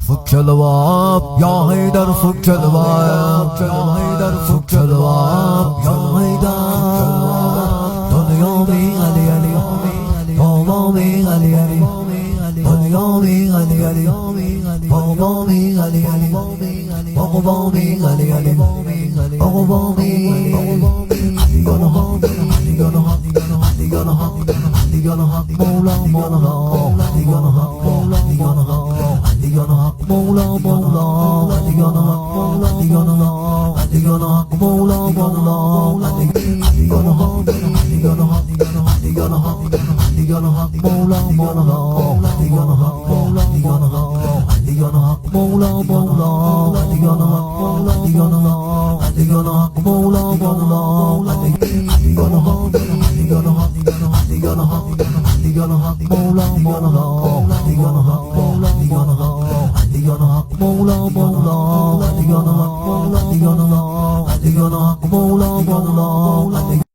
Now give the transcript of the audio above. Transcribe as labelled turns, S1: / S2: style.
S1: فك الباب يا هيدر فك الباب يا هيدر فك الباب يا هيدر دنيامي علي علي بابامي علي علي دنيامي علي علي بابامي علي علي بابامي علي علي بابامي مولا مولا مولا مولا مولا